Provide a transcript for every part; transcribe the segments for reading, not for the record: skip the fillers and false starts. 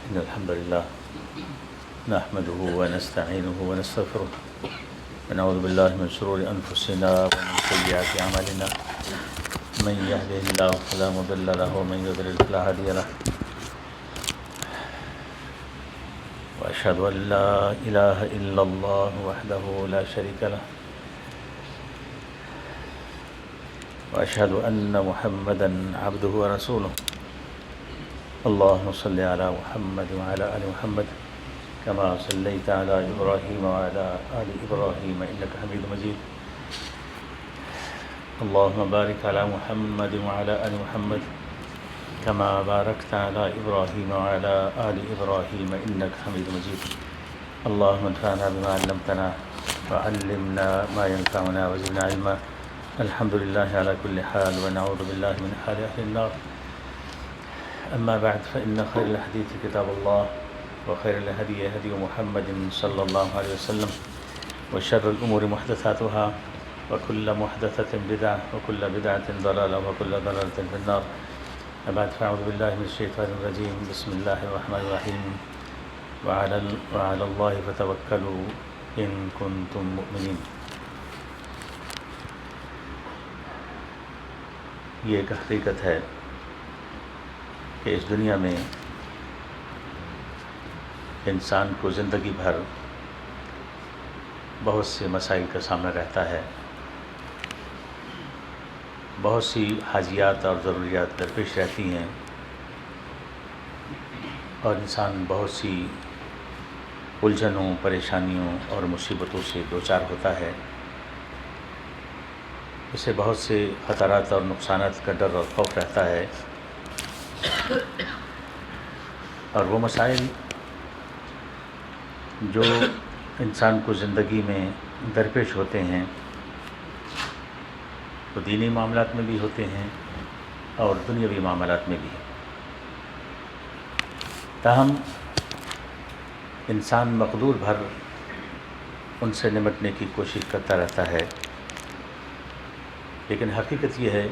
إن الحمد لله نحمده ونستعينه ونستغفره ونعوذ بالله من شرور أنفسنا ومن سيئات أعمالنا من يهده الله فلا مضل له ومن يضلل فلا هادي له وأشهد أن لا إله إلا الله وحده لا شريك له وأشهد أن محمدًا عبده ورسوله اللهم صل على محمد وعلى آل محمد كما صليت على إبراهيم وعلى آل إبراهيم إنك حميد مجيد اللهم بارك على محمد وعلى آل محمد كما باركت على إبراهيم وعلى آل إبراهيم إنك حميد مجيد اللهم انفعنا بما علمتنا وعلمنا ما ينفعنا وزدنا علما الحمد لله على كل حال ونعوذ بالله من حال أهل النار أما بعد فإن خير الحديث كتاب الله وخير الهدي هدي محمد صلى الله عليه وسلم وشر الأمور محدثاتها وكل محدثة بدعة وكل بدعة ضلالة وكل ضلالة في النار أبعد فأعوذ بالله من الشيطان الرجيم بسم الله الرحمن الرحيم وعلى الله فتوكلوا إن كنتم مؤمنين. یہ ایک حقیقت ہے کہ اس دنیا میں انسان کو زندگی بھر بہت سے مسائل کا سامنا رہتا ہے، بہت سی حاجیات اور ضروریات درپیش رہتی ہیں اور انسان بہت سی الجھنوں، پریشانیوں اور مصیبتوں سے دوچار ہوتا ہے. اسے بہت سے خطرات اور نقصانات کا ڈر اور خوف رہتا ہے، اور وہ مسائل جو انسان کو زندگی میں درپیش ہوتے ہیں وہ دینی معاملات میں بھی ہوتے ہیں اور دنیاوی معاملات میں بھی. تاہم انسان مقدور بھر ان سے نمٹنے کی کوشش کرتا رہتا ہے، لیکن حقیقت یہ ہے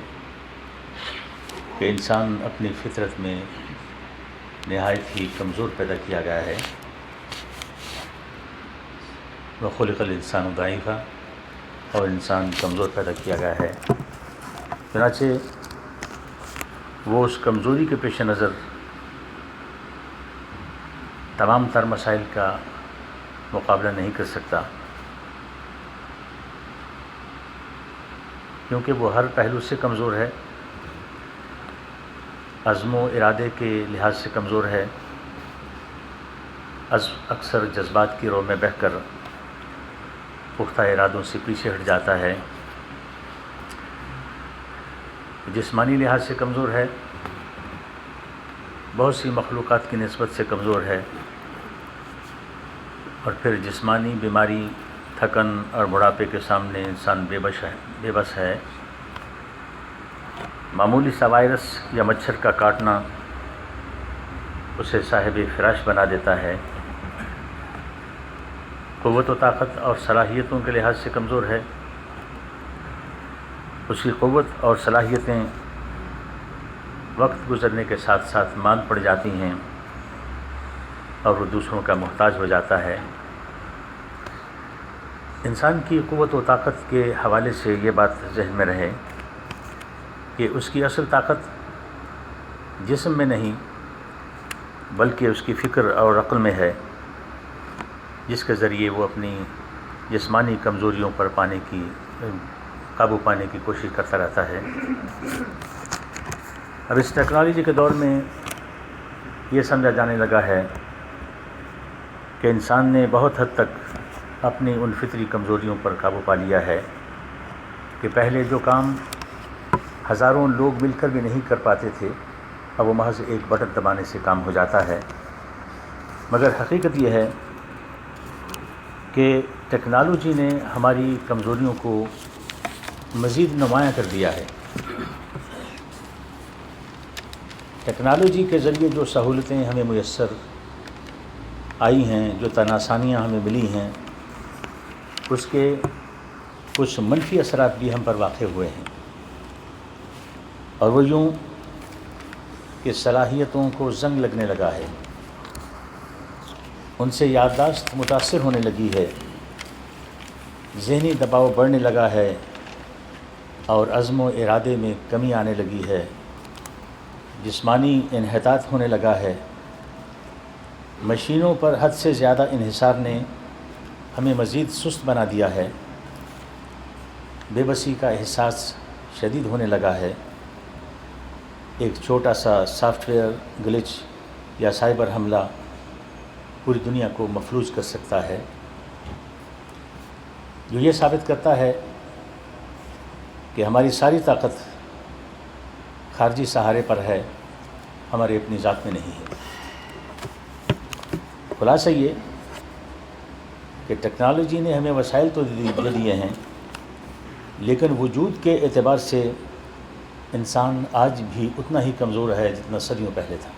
کہ انسان اپنی فطرت میں نہایت ہی کمزور پیدا کیا گیا ہے. وَخُلِقَ الْإِنسَانُ ضَعِيفًا، اور انسان کمزور پیدا کیا گیا ہے. چنانچہ وہ اس کمزوری کے پیش نظر تمام تر مسائل کا مقابلہ نہیں کر سکتا، کیونکہ وہ ہر پہلو سے کمزور ہے، عزم و ارادے کے لحاظ سے کمزور ہے، اکثر جذبات کی رو میں بہہ کر پختہ ارادوں سے پیچھے ہٹ جاتا ہے، جسمانی لحاظ سے کمزور ہے، بہت سی مخلوقات کی نسبت سے کمزور ہے، اور پھر جسمانی بیماری، تھکن اور بڑھاپے کے سامنے انسان بے بس ہے. معمولی سا وائرس یا مچھر کا کاٹنا اسے صاحب فراش بنا دیتا ہے. قوت و طاقت اور صلاحیتوں کے لحاظ سے کمزور ہے، اس کی قوت اور صلاحیتیں وقت گزرنے کے ساتھ ساتھ ماند پڑ جاتی ہیں اور وہ دوسروں کا محتاج ہو جاتا ہے. انسان کی قوت و طاقت کے حوالے سے یہ بات ذہن میں رہے کہ اس کی اصل طاقت جسم میں نہیں بلکہ اس کی فکر اور عقل میں ہے، جس کے ذریعے وہ اپنی جسمانی کمزوریوں پر قابو پانے کی کوشش کرتا رہتا ہے. اب اس ٹیکنالوجی کے دور میں یہ سمجھا جانے لگا ہے کہ انسان نے بہت حد تک اپنی ان فطری کمزوریوں پر قابو پا لیا ہے کہ پہلے جو کام ہزاروں لوگ مل کر بھی نہیں کر پاتے تھے اب وہ محض ایک بٹن دبانے سے کام ہو جاتا ہے. مگر حقیقت یہ ہے کہ ٹیکنالوجی نے ہماری کمزوریوں کو مزید نمایاں کر دیا ہے. ٹیکنالوجی کے ذریعے جو سہولتیں ہمیں میسر آئی ہیں، جو آسانیاں ہمیں ملی ہیں، اس کے کچھ منفی اثرات بھی ہم پر واقع ہوئے ہیں، اور وہ یوں کہ صلاحیتوں کو زنگ لگنے لگا ہے. ان سے یادداشت متاثر ہونے لگی ہے، ذہنی دباؤ بڑھنے لگا ہے اور عزم و ارادے میں کمی آنے لگی ہے، جسمانی انحطاط ہونے لگا ہے۔ مشینوں پر حد سے زیادہ انحصار نے ہمیں مزید سست بنا دیا ہے، بے بسی کا احساس شدید ہونے لگا ہے۔ ایک چھوٹا سا سافٹ ویئر گلچ یا سائبر حملہ پوری دنیا کو مفلوج کر سکتا ہے، جو یہ ثابت کرتا ہے کہ ہماری ساری طاقت خارجی سہارے پر ہے، ہماری اپنی ذات میں نہیں ہے۔ خلاصہ یہ کہ ٹیکنالوجی نے ہمیں وسائل تو دے دیے ہیں، لیکن وجود کے اعتبار سے انسان آج بھی اتنا ہی کمزور ہے جتنا صدیوں پہلے تھا۔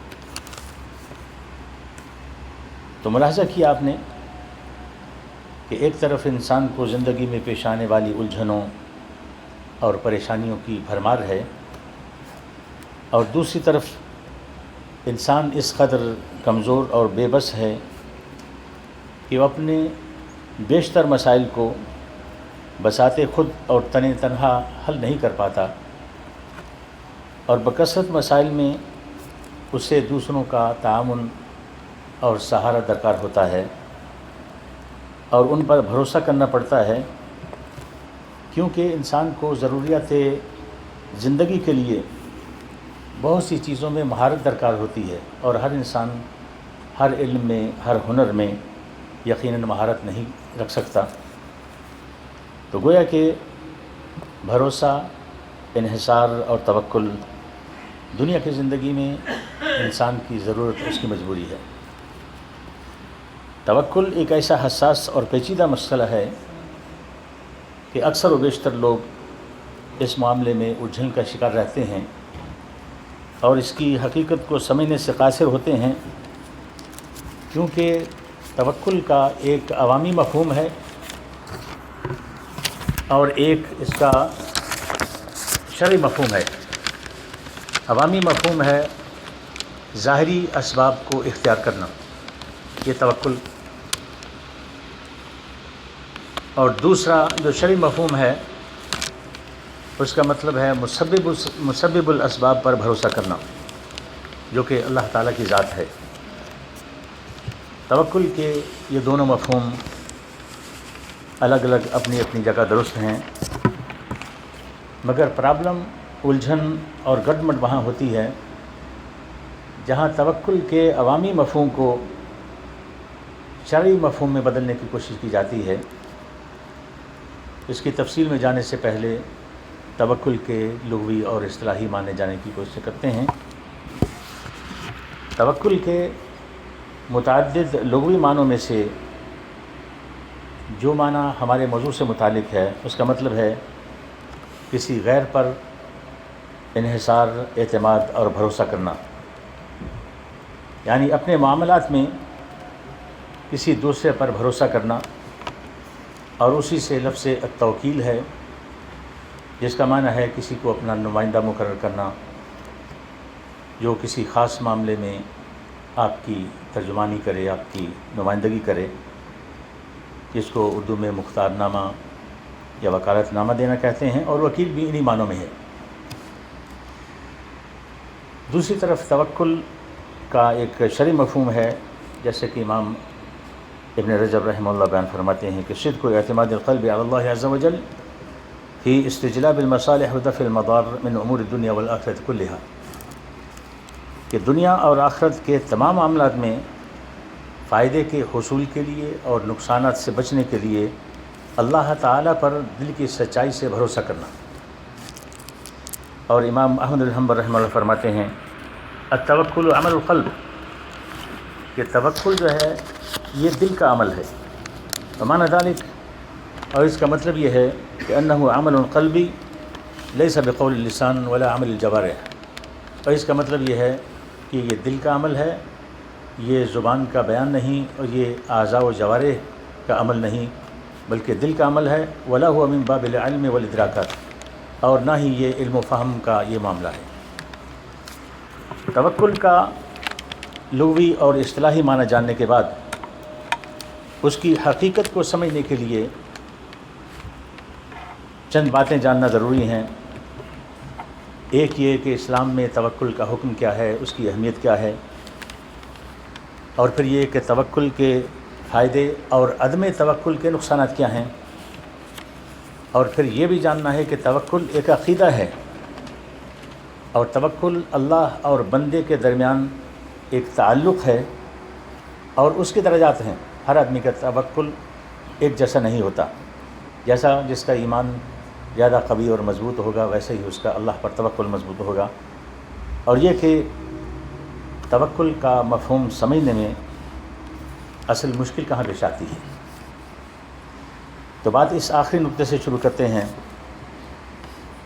تو ملاحظہ کیا آپ نے کہ ایک طرف انسان کو زندگی میں پیش آنے والی الجھنوں اور پریشانیوں کی بھرمار ہے، اور دوسری طرف انسان اس قدر کمزور اور بے بس ہے کہ وہ اپنے بیشتر مسائل کو بساط خود اور تنہا حل نہیں کر پاتا، اور بکثرت مسائل میں اسے دوسروں کا تعاون اور سہارا درکار ہوتا ہے، اور ان پر بھروسہ کرنا پڑتا ہے، کیونکہ انسان کو ضروریات زندگی کے لیے بہت سی چیزوں میں مہارت درکار ہوتی ہے، اور ہر انسان ہر علم میں، ہر ہنر میں یقیناً مہارت نہیں رکھ سکتا۔ تو گویا کہ بھروسہ، انحصار اور توکل دنیا کی زندگی میں انسان کی ضرورت، اس کی مجبوری ہے۔ توکل ایک ایسا حساس اور پیچیدہ مسئلہ ہے کہ اکثر و بیشتر لوگ اس معاملے میں الجھن کا شکار رہتے ہیں اور اس کی حقیقت کو سمجھنے سے قاصر ہوتے ہیں، کیونکہ توکل کا ایک عوامی مفہوم ہے اور ایک اس کا شرعی مفہوم ہے۔ عوامی مفہوم ہے ظاہری اسباب کو اختیار کرنا، یہ توکل، اور دوسرا جو شرعی مفہوم ہے اس کا مطلب ہے مسبب الاسباب پر بھروسہ کرنا، جو کہ اللہ تعالیٰ کی ذات ہے۔ توکل کے یہ دونوں مفہوم الگ الگ اپنی اپنی جگہ درست ہیں، مگر پرابلم، الجھن اور گڈمڈ وہاں ہوتی ہے جہاں توکل کے عوامی مفہوم کو شرعی مفہوم میں بدلنے کی کوشش کی جاتی ہے۔ اس کی تفصیل میں جانے سے پہلے توکل کے لغوی اور اصطلاحی معنی جانے کی کوشش کرتے ہیں۔ توکل کے متعدد لغوی معنوں میں سے جو معنی ہمارے موضوع سے متعلق ہے، اس کا مطلب ہے کسی غیر پر انحصار، اعتماد اور بھروسہ کرنا، یعنی اپنے معاملات میں کسی دوسرے پر بھروسہ کرنا، اور اسی سے لفظ التوکیل ہے، جس کا معنی ہے کسی کو اپنا نمائندہ مقرر کرنا، جو کسی خاص معاملے میں آپ کی ترجمانی کرے، آپ کی نمائندگی کرے، جس کو اردو میں مختار نامہ یا وکالت نامہ دینا کہتے ہیں، اور وکیل بھی انہی معنوں میں ہے۔ دوسری طرف توکل کا ایک شرعی مفہوم ہے، جیسے کہ امام ابن رجب رحمہ اللہ بیان فرماتے ہیں کہ صدق اعتماد القلب علی اللہ عز وجل فی استجلاب المصالح و دفع المضار من امور الدنیا والآخرۃ کلہا، کہ دنیا اور آخرت کے تمام معاملات میں فائدے کے حصول کے لیے اور نقصانات سے بچنے کے لیے اللہ تعالیٰ پر دل کی سچائی سے بھروسہ کرنا۔ اور امام احمد بن حنبل رحمہ اللہ فرماتے ہیں التوکل عمل القلب، کہ توکل جو ہے یہ دل کا عمل ہے، ومعنی ذلک، اور اس کا مطلب یہ ہے کہ انہ عمل قلبی لیس بقول اللسان ولا عمل الجوارح، اور اس کا مطلب یہ ہے کہ یہ دل کا عمل ہے، یہ زبان کا بیان نہیں، اور یہ اعضاء و جوارح کا عمل نہیں، بلکہ دل کا عمل ہے۔ ولا هو من باب العلم والادراکات، اور نہ ہی یہ علم و فہم کا یہ معاملہ ہے۔ توکل کا لغوی اور اصطلاحی معنی جاننے کے بعد اس کی حقیقت کو سمجھنے کے لیے چند باتیں جاننا ضروری ہیں۔ ایک یہ کہ اسلام میں توکل کا حکم کیا ہے، اس کی اہمیت کیا ہے، اور پھر یہ کہ توکل کے فائدے اور عدم توکل کے نقصانات کیا ہیں، اور پھر یہ بھی جاننا ہے کہ توکل ایک عقیدہ ہے، اور توکل اللہ اور بندے کے درمیان ایک تعلق ہے، اور اس کے درجات ہیں۔ ہر آدمی کا توکل ایک جیسا نہیں ہوتا، جیسا جس کا ایمان زیادہ قوی اور مضبوط ہوگا ویسے ہی اس کا اللہ پر توکل مضبوط ہوگا۔ اور یہ کہ توکل کا مفہوم سمجھنے میں اصل مشکل کہاں پیش آتی ہے، تو بات اس آخری نقطے سے شروع کرتے ہیں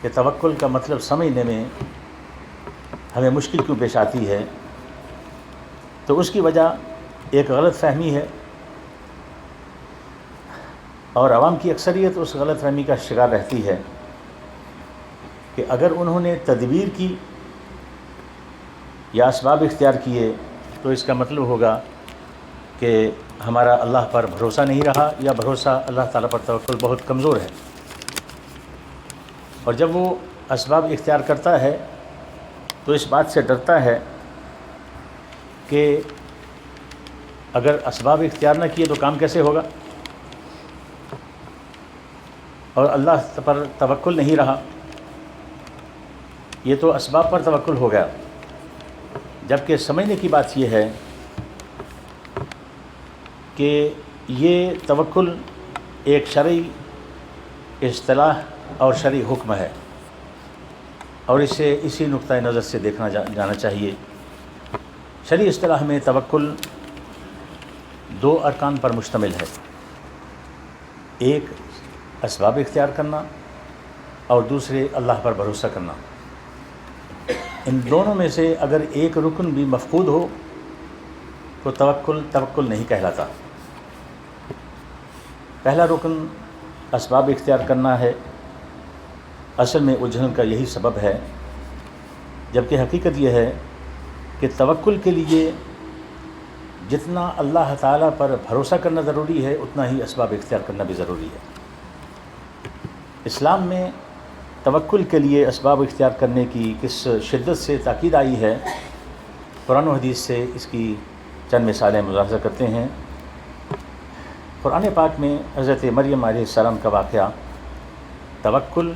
کہ توکل کا مطلب سمجھنے میں ہمیں مشکل کیوں پیش آتی ہے۔ تو اس کی وجہ ایک غلط فہمی ہے، اور عوام کی اکثریت اس غلط فہمی کا شکار رہتی ہے کہ اگر انہوں نے تدبیر کی یا اسباب اختیار کیے تو اس کا مطلب ہوگا کہ ہمارا اللہ پر بھروسہ نہیں رہا، یا بھروسہ اللہ تعالیٰ پر توکل بہت کمزور ہے۔ اور جب وہ اسباب اختیار کرتا ہے تو اس بات سے ڈرتا ہے کہ اگر اسباب اختیار نہ کیے تو کام کیسے ہوگا، اور اللہ پر توکل نہیں رہا، یہ تو اسباب پر توکل ہو گیا۔ جبکہ سمجھنے کی بات یہ ہے کہ یہ توکل ایک شرعی اصطلاح اور شرعی حکم ہے، اور اسے اسی نقطہ نظر سے دیکھنا جانا چاہیے۔ شرعی اصطلاح میں توکل دو ارکان پر مشتمل ہے، ایک اسباب اختیار کرنا اور دوسرے اللہ پر بھروسہ کرنا۔ ان دونوں میں سے اگر ایک رکن بھی مفقود ہو تو توکل نہیں کہلاتا۔ پہلا رکن اسباب اختیار کرنا ہے، اصل میں الجھن کا یہی سبب ہے، جبکہ حقیقت یہ ہے کہ توکل کے لیے جتنا اللہ تعالیٰ پر بھروسہ کرنا ضروری ہے اتنا ہی اسباب اختیار کرنا بھی ضروری ہے۔ اسلام میں توکل کے لیے اسباب اختیار کرنے کی کس شدت سے تاکید آئی ہے، قرآن و حدیث سے اس کی چند مثالیں ملاحظہ کرتے ہیں۔ قرآن پاک میں حضرت مریم علیہ السلام کا واقعہ توکل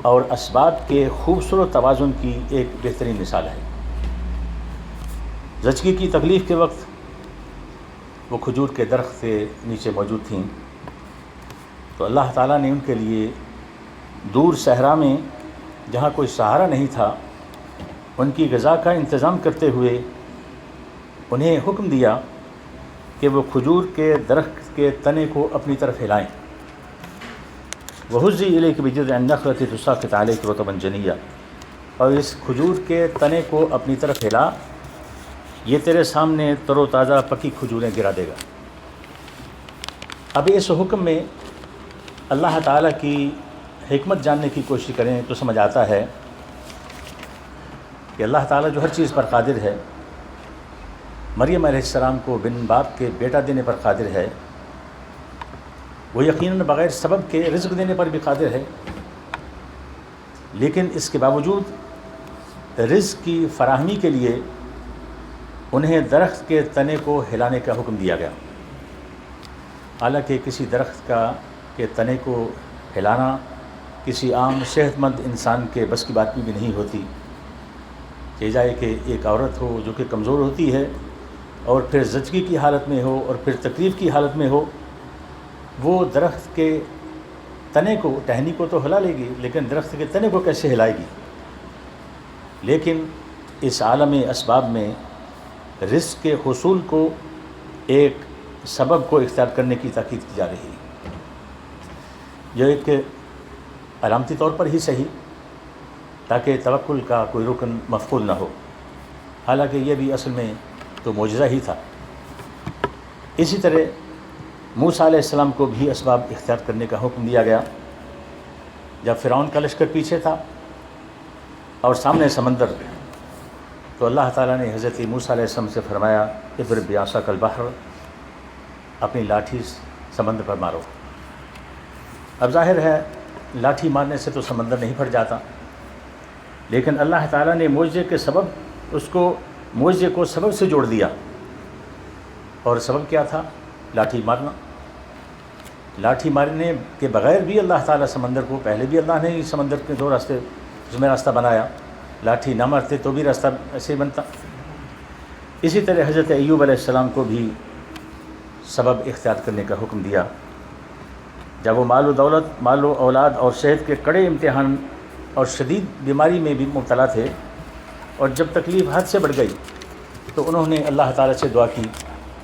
اور اسباب کے خوبصورت توازن کی ایک بہترین مثال ہے۔ زچگی کی تکلیف کے وقت وہ کھجور کے درخت کے نیچے موجود تھیں، تو اللہ تعالیٰ نے ان کے لیے دور صحرا میں جہاں کوئی سہارا نہیں تھا ان کی غذا کا انتظام کرتے ہوئے انہیں حکم دیا کہ وہ کھجور کے درخت کے تنے کو اپنی طرف ہلائیں۔ وَهُزِّي إِلَيْكِ بِجِذْعِ النَّخْلَةِ تُسَاقِطْ عَلَيْكِ رُطَبًا جَنِيًّا، اور اس کھجور کے تنے کو اپنی طرف ہلا، یہ تیرے سامنے تر و تازہ پکی کھجوریں گرا دے گا۔ اب اس حکم میں اللہ تعالیٰ کی حکمت جاننے کی کوشش کریں تو سمجھ آتا ہے کہ اللہ تعالیٰ جو ہر چیز پر قادر ہے، مریم علیہ السلام کو بن باپ کے بیٹا دینے پر قادر ہے، وہ یقیناً بغیر سبب کے رزق دینے پر بھی قادر ہے، لیکن اس کے باوجود رزق کی فراہمی کے لیے انہیں درخت کے تنے کو ہلانے کا حکم دیا گیا۔ حالانکہ کسی درخت کے تنے کو ہلانا کسی عام صحت مند انسان کے بس کی بات بھی نہیں ہوتی، کہ جائے کہ ایک عورت ہو جو کہ کمزور ہوتی ہے اور پھر زچگی کی حالت میں ہو اور پھر تکلیف کی حالت میں ہو، وہ درخت کے تنے کو، ٹہنی کو تو ہلا لے گی لیکن درخت کے تنے کو کیسے ہلائے گی؟ لیکن اس عالم اسباب میں رزق کے حصول کو ایک سبب کو اختیار کرنے کی تاکید کی جا رہی ہے، جو ایک علامتی طور پر ہی صحیح، تاکہ توکل کا کوئی رکن مفقود نہ ہو، حالانکہ یہ بھی اصل میں تو معجزہ ہی تھا۔ اسی طرح موسیٰ علیہ السلام کو بھی اسباب اختیار کرنے کا حکم دیا گیا۔ جب فرعون کا لشکر پیچھے تھا اور سامنے سمندر، تو اللہ تعالیٰ نے حضرت موسیٰ علیہ السلام سے فرمایا اضرب بعصاک البحر، اپنی لاٹھی سمندر پر مارو۔ اب ظاہر ہے لاٹھی مارنے سے تو سمندر نہیں پھٹ جاتا، لیکن اللہ تعالیٰ نے معجزے کے سبب معجزے کو سبب سے جوڑ دیا، اور سبب کیا تھا؟ لاٹھی مارنا۔ لاٹھی مارنے کے بغیر بھی اللہ تعالیٰ سمندر کو، پہلے بھی اللہ نے سمندر کے دو راستے، اس میں راستہ بنایا، لاٹھی نہ مارتے تو بھی راستہ ایسے ہی بنتا۔ اسی طرح حضرت ایوب علیہ السلام کو بھی سبب اختیار کرنے کا حکم دیا۔ جب وہ مال و دولت، مال و اولاد اور صحت کے کڑے امتحان اور شدید بیماری میں بھی مبتلا تھے، اور جب تکلیف حد سے بڑھ گئی تو انہوں نے اللہ تعالیٰ سے دعا کی،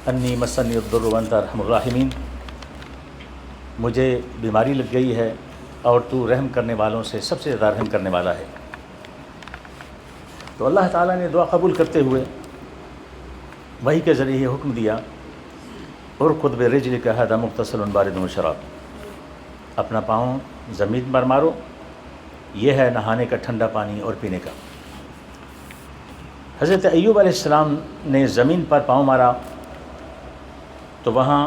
انی مسنی الضر وانت ارحم الراحمین، مجھے بیماری لگ گئی ہے اور تو رحم کرنے والوں سے سب سے زیادہ رحم کرنے والا ہے۔ تو اللہ تعالیٰ نے دعا قبول کرتے ہوئے وحی کے ذریعے یہ حکم دیا، ارکض برجلک ھذا مغتسل بارد وشراب، اپنا پاؤں زمین پر مارو، یہ ہے نہانے کا ٹھنڈا پانی اور پینے کا۔ حضرت ایوب علیہ السلام نے زمین پر پاؤں مارا تو وہاں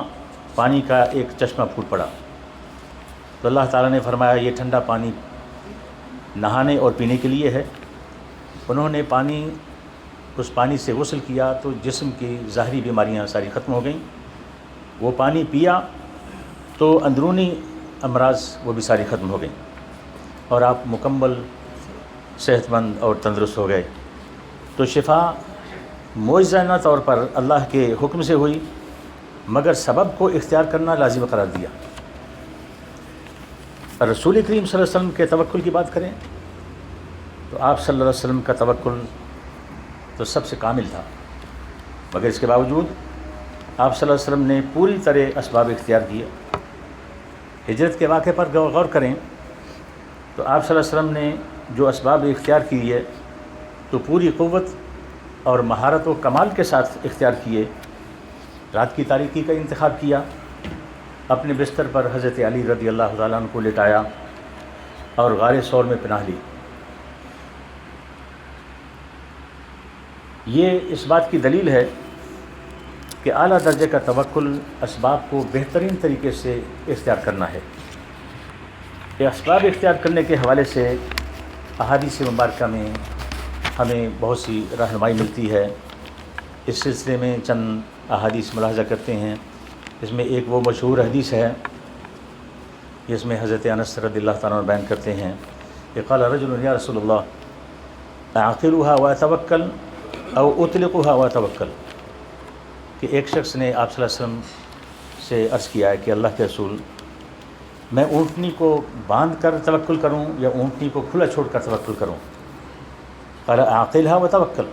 پانی کا ایک چشمہ پھوٹ پڑا، تو اللہ تعالیٰ نے فرمایا یہ ٹھنڈا پانی نہانے اور پینے کے لیے ہے۔ انہوں نے اس پانی سے غسل کیا تو جسم کی ظاہری بیماریاں ساری ختم ہو گئیں، وہ پانی پیا تو اندرونی امراض وہ بھی ساری ختم ہو گئیں، اور آپ مکمل صحت مند اور تندرست ہو گئے۔ تو شفا معجزانہ طور پر اللہ کے حکم سے ہوئی، مگر سبب کو اختیار کرنا لازم قرار دیا۔ رسول کریم صلی اللہ علیہ وسلم کے توکل کی بات کریں تو آپ صلی اللہ علیہ وسلم کا توکل تو سب سے کامل تھا، مگر اس کے باوجود آپ صلی اللہ علیہ وسلم نے پوری طرح اسباب اختیار کیے۔ ہجرت کے واقعے پر غور کریں تو آپ صلی اللہ علیہ وسلم نے جو اسباب اختیار کیے تو پوری قوت اور مہارت و کمال کے ساتھ اختیار کیے۔ رات کی تاریکی کا انتخاب کیا، اپنے بستر پر حضرت علی رضی اللہ تعالیٰ عنہ کو لٹایا اور غار ثور میں پناہ لی۔ یہ اس بات کی دلیل ہے کہ اعلیٰ درجے کا توکل اسباب کو بہترین طریقے سے اختیار کرنا ہے۔ یہ اسباب اختیار کرنے کے حوالے سے احادیث مبارکہ میں ہمیں بہت سی رہنمائی ملتی ہے۔ اس سلسلے میں چند احادیث ملاحظہ کرتے ہیں۔ اس میں ایک وہ مشہور حدیث ہے جس میں حضرت انس رضی اللہ تعالیٰ عنہ بیان کرتے ہیں کہ قال رجل یا رسول اللہ اعقلها واتوکل او اطلقها واتوکل، کہ ایک شخص نے آپ صلی اللہ علیہ وسلم سے عرض کیا ہے کہ اللہ کے رسول، میں اونٹنی کو باندھ کر توکل کروں یا اونٹنی کو کھلا چھوڑ کر توکل کروں؟ قال اعقلها وتوکل،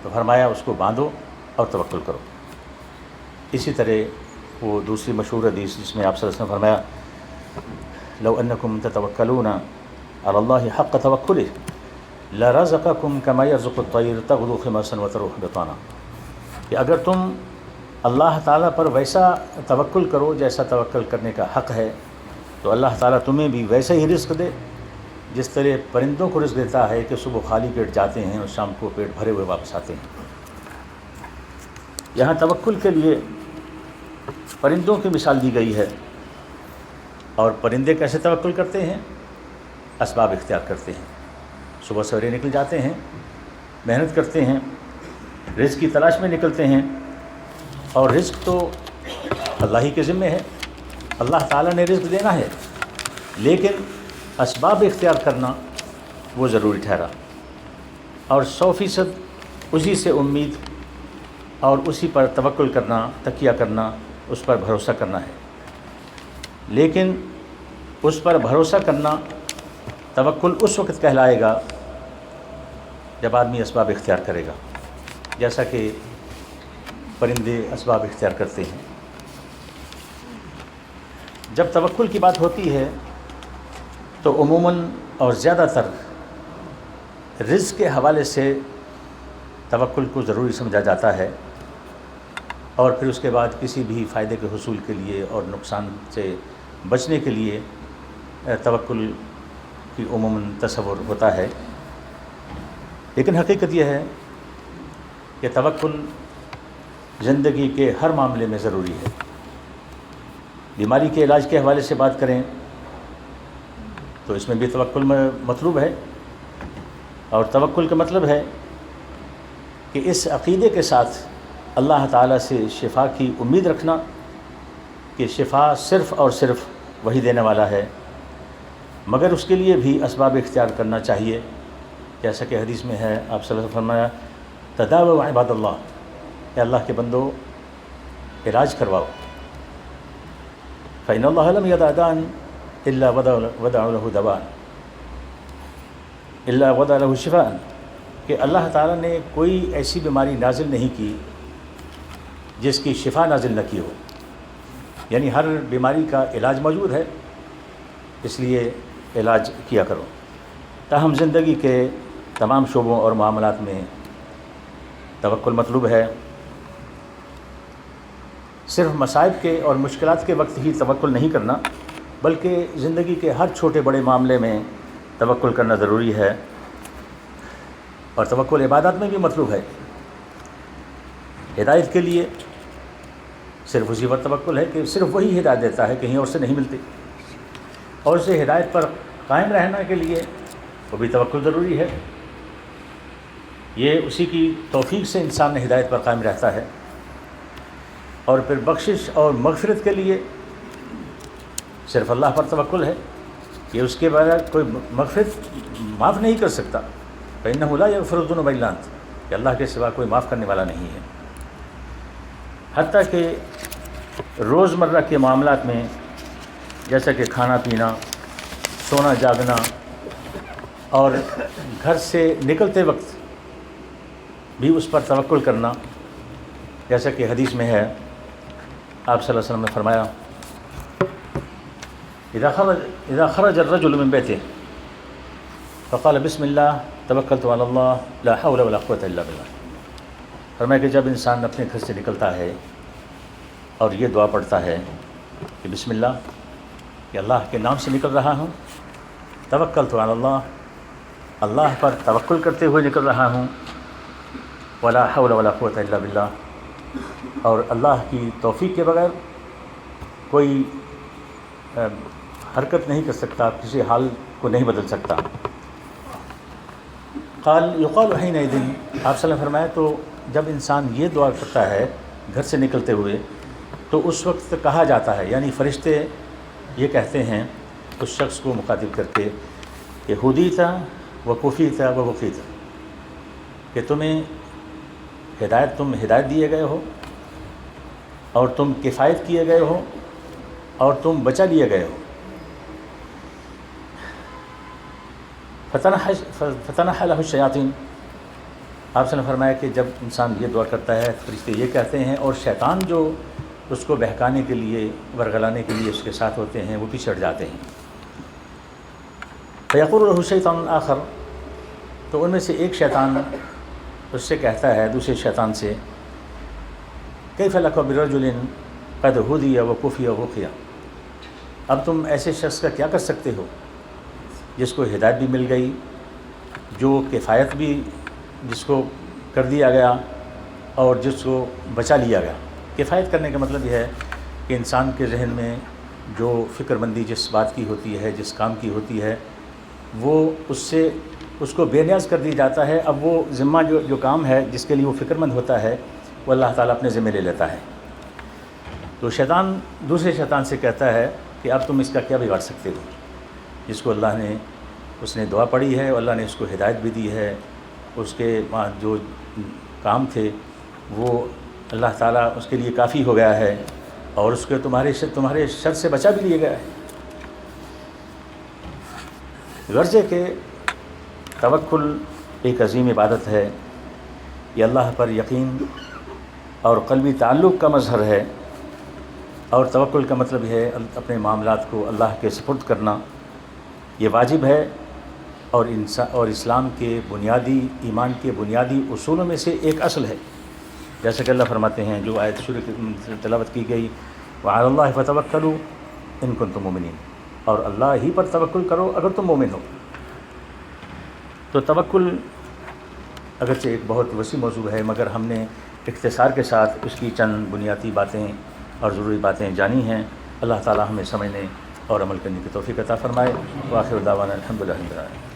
تو فرمایا اس کو باندھو اور توکل کرو۔ اسی طرح وہ دوسری مشہور حدیث جس میں آپ صلی اللہ علیہ وسلم فرمایا لو انکم تتوکلون علی اللہ حق توکلہ لرزقکم کما یرزق الطیر تغدو خماصا وتروح بطانا، کہ اگر تم اللہ تعالیٰ پر ویسا توکل کرو جیسا توکل کرنے کا حق ہے تو اللہ تعالیٰ تمہیں بھی ویسا ہی رزق دے جس طرح پرندوں کو رزق دیتا ہے کہ صبح خالی پیٹ جاتے ہیں اور شام کو پیٹ بھرے ہوئے واپس آتے ہیں۔ یہاں توکل کے لیے پرندوں کی مثال دی گئی ہے، اور پرندے کیسے توکل کرتے ہیں؟ اسباب اختیار کرتے ہیں، صبح سویرے نکل جاتے ہیں، محنت کرتے ہیں، رزق کی تلاش میں نکلتے ہیں، اور رزق تو اللہ ہی کے ذمے ہے، اللہ تعالیٰ نے رزق دینا ہے، لیکن اسباب اختیار کرنا وہ ضروری ٹھہرا، اور 100% اسی سے امید اور اسی پر توکل کرنا، تکیہ کرنا، اس پر بھروسہ کرنا ہے۔ لیکن اس پر بھروسہ کرنا توکل اس وقت کہلائے گا جب آدمی اسباب اختیار کرے گا، جیسا کہ پرندے اسباب اختیار کرتے ہیں۔ جب توکل کی بات ہوتی ہے تو عموماً اور زیادہ تر رزق کے حوالے سے توکل کو ضروری سمجھا جاتا ہے، اور پھر اس کے بعد کسی بھی فائدے کے حصول کے لیے اور نقصان سے بچنے کے لیے توکل کی عموماً تصور ہوتا ہے۔ لیکن حقیقت یہ ہے کہ توکل زندگی کے ہر معاملے میں ضروری ہے۔ بیماری کے علاج کے حوالے سے بات کریں تو اس میں بھی توکل مطلوب ہے، اور توکل کا مطلب ہے کہ اس عقیدے کے ساتھ اللہ تعالیٰ سے شفا کی امید رکھنا کہ شفا صرف اور صرف وہی دینے والا ہے، مگر اس کے لیے بھی اسباب اختیار کرنا چاہیے، جیسا کہ حدیث میں ہے آپ صلی اللہ علیہ وسلم نے فرمایا تداووا عباد اللہ، کہ اللہ کے بندو علاج کرواؤ، فإن اللہ لم يدع داء إلا وضع له دواء إلا وضع له شفاء، کہ اللہ تعالیٰ نے کوئی ایسی بیماری نازل نہیں کی جس کی شفا نازل نہ کی ہو، یعنی ہر بیماری کا علاج موجود ہے، اس لیے علاج کیا کرو۔ تاہم زندگی کے تمام شعبوں اور معاملات میں توکل مطلوب ہے، صرف مصائب کے اور مشکلات کے وقت ہی توکل نہیں کرنا، بلکہ زندگی کے ہر چھوٹے بڑے معاملے میں توکل کرنا ضروری ہے، اور توکل عبادات میں بھی مطلوب ہے۔ ہدایت کے لیے صرف اسی پر توکل ہے کہ صرف وہی ہدایت دیتا ہے، کہیں اور سے نہیں ملتی، اور اسے ہدایت پر قائم رہنے کے لیے وہ بھی توکل ضروری ہے، یہ اسی کی توفیق سے انسان ہدایت پر قائم رہتا ہے۔ اور پھر بخشش اور مغفرت کے لیے صرف اللہ پر توکل ہے، کہ اس کے بغیر کوئی مغفرت معاف نہیں کر سکتا، فإنہ لا یغفر الذنوب الا انت، کہ اللہ کے سوا کوئی معاف کرنے والا نہیں ہے۔ حتیٰ کہ روزمرہ کے معاملات میں جیسا کہ کھانا پینا، سونا جاگنا، اور گھر سے نکلتے وقت بھی اس پر توکل کرنا، جیسا کہ حدیث میں ہے آپ صلی اللہ علیہ وسلم نے فرمایا اذا خرج الرجل من بیتہ فقال بسم اللہ توکلت علی اللہ لا حول ولا قوة الا باللہ، فرمایا کہ جب انسان اپنے گھر سے نکلتا ہے اور یہ دعا پڑھتا ہے کہ بسم اللہ، کہ اللہ کے نام سے نکل رہا ہوں، توکلت علی اللہ، اللہ پر توکل کرتے ہوئے نکل رہا ہوں، ولا حول ولا قوة الا باللہ، اور اللہ کی توفیق کے بغیر کوئی حرکت نہیں کر سکتا، کسی حال کو نہیں بدل سکتا۔ یقال حینئذ، آپ صلی اللہ علیہ وسلم نے فرمایا تو جب انسان یہ دعا کرتا ہے گھر سے نکلتے ہوئے تو اس وقت کہا جاتا ہے، یعنی فرشتے یہ کہتے ہیں اس شخص کو مخاطب کر کے کہ ہدیت و کفیت و وقیت، کہ تم ہدایت دیے گئے ہو، اور تم کفایت کیے گئے ہو، اور تم بچا لیے گئے ہو۔ فتنح لہ الشیاطین، آپ نے فرمایا کہ جب انسان یہ دعا کرتا ہے فرشتے یہ کہتے ہیں، اور شیطان جو اس کو بہکانے کے لیے ورغلانے کے لیے اس کے ساتھ ہوتے ہیں وہ پیچھے ہٹ جاتے ہیں۔ فیقول لہ شیطان آخر، تو ان میں سے ایک شیطان اس سے کہتا ہے دوسرے شیطان سے کیف لک برجل قد ہدی و کفی و وقی، اب تم ایسے شخص کا کیا کر سکتے ہو جس کو ہدایت بھی مل گئی، جو کفایت بھی جس کو کر دیا گیا، اور جس کو بچا لیا گیا۔ کفایت کرنے کا مطلب یہ ہے کہ انسان کے ذہن میں جو فکر مندی جس بات کی ہوتی ہے، جس کام کی ہوتی ہے، وہ اس کو بے نیاز کر دی جاتا ہے۔ اب وہ ذمہ جو کام ہے جس کے لیے وہ فکر مند ہوتا ہے وہ اللہ تعالیٰ اپنے ذمہ لے لیتا ہے۔ تو شیطان دوسرے شیطان سے کہتا ہے کہ اب تم اس کا کیا بگاڑ سکتے ہو، جس کو اللہ نے اس نے دعا پڑھی ہے اور اللہ نے اس کو ہدایت بھی دی ہے، اس کے جو کام تھے وہ اللہ تعالیٰ اس کے لیے کافی ہو گیا ہے، اور اس کے تمہارے شر سے بچا بھی لیا گیا ہے۔ غرضے کہ توکل ایک عظیم عبادت ہے، یہ اللہ پر یقین اور قلبی تعلق کا مظہر ہے، اور توکل کا مطلب ہے اپنے معاملات کو اللہ کے سپرد کرنا، یہ واجب ہے، اور اسلام کے بنیادی ایمان کے بنیادی اصولوں میں سے ایک اصل ہے، جیسا کہ اللہ فرماتے ہیں جو آیت شروع تلاوت کی گئی وعلی اللہ فتوکلوا ان کنتم مؤمنین، اور اللہ ہی پر توکل کرو اگر تم مومن ہو۔ تو توکل اگرچہ ایک بہت وسیع موضوع ہے، مگر ہم نے اختصار کے ساتھ اس کی چند بنیادی باتیں اور ضروری باتیں جانی ہیں۔ اللہ تعالیٰ ہمیں سمجھنے اور عمل کرنے کی توفیق عطا فرمائے۔ وآخر دعوانا الحمدللہ رب العالمین۔